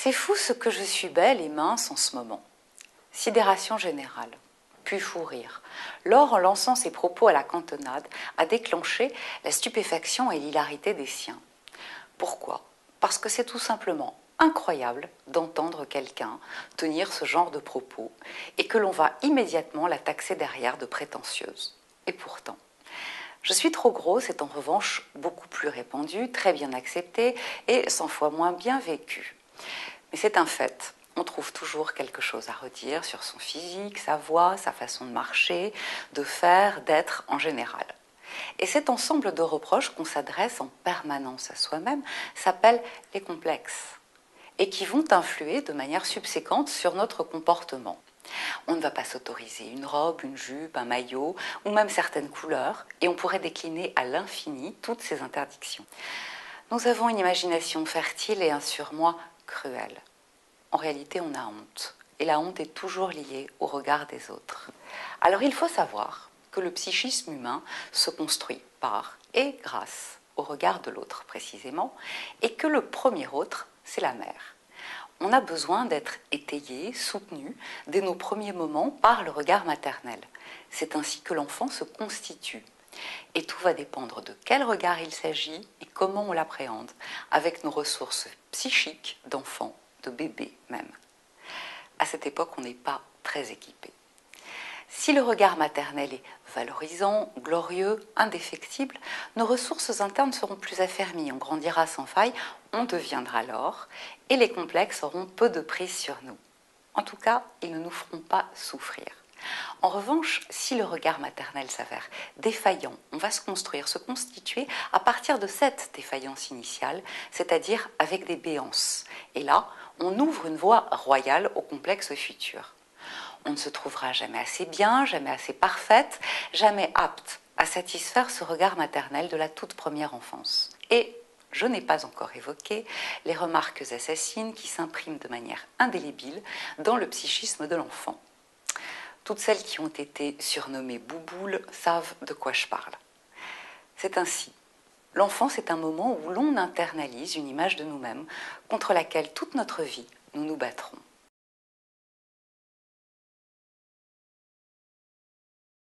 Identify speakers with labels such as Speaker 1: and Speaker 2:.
Speaker 1: C'est fou ce que je suis belle et mince en ce moment. Sidération générale, puis fou rire. Laure, en lançant ses propos à la cantonade, a déclenché la stupéfaction et l'hilarité des siens. Pourquoi? Parce que c'est tout simplement incroyable d'entendre quelqu'un tenir ce genre de propos et que l'on va immédiatement la taxer derrière de prétentieuse. Et pourtant, je suis trop grosse est en revanche beaucoup plus répandue, très bien acceptée et 100 fois moins bien vécue. Mais c'est un fait. On trouve toujours quelque chose à redire sur son physique, sa voix, sa façon de marcher, de faire, d'être en général. Et cet ensemble de reproches qu'on s'adresse en permanence à soi-même s'appelle les complexes et qui vont influer de manière subséquente sur notre comportement. On ne va pas s'autoriser une robe, une jupe, un maillot ou même certaines couleurs et on pourrait décliner à l'infini toutes ces interdictions. Nous avons une imagination fertile et un surmoi cruel. En réalité, on a honte. Et la honte est toujours liée au regard des autres. Alors il faut savoir que le psychisme humain se construit par et grâce au regard de l'autre précisément, et que le premier autre, c'est la mère. On a besoin d'être étayé, soutenu, dès nos premiers moments, par le regard maternel. C'est ainsi que l'enfant se constitue. Et tout va dépendre de quel regard il s'agit et comment on l'appréhende, avec nos ressources psychiques d'enfant, de bébé même. À cette époque, on n'est pas très équipé. Si le regard maternel est valorisant, glorieux, indéfectible, nos ressources internes seront plus affermies, on grandira sans faille, on deviendra l'or, et les complexes auront peu de prise sur nous. En tout cas, ils ne nous feront pas souffrir. En revanche, si le regard maternel s'avère défaillant, on va se construire, se constituer à partir de cette défaillance initiale, c'est-à-dire avec des béances. Et là, on ouvre une voie royale au complexe futur. On ne se trouvera jamais assez bien, jamais assez parfaite, jamais apte à satisfaire ce regard maternel de la toute première enfance. Et je n'ai pas encore évoqué les remarques assassines qui s'impriment de manière indélébile dans le psychisme de l'enfant. Toutes celles qui ont été surnommées bouboules savent de quoi je parle. C'est ainsi. L'enfance est un moment où l'on internalise une image de nous-mêmes contre laquelle toute notre vie nous nous battrons.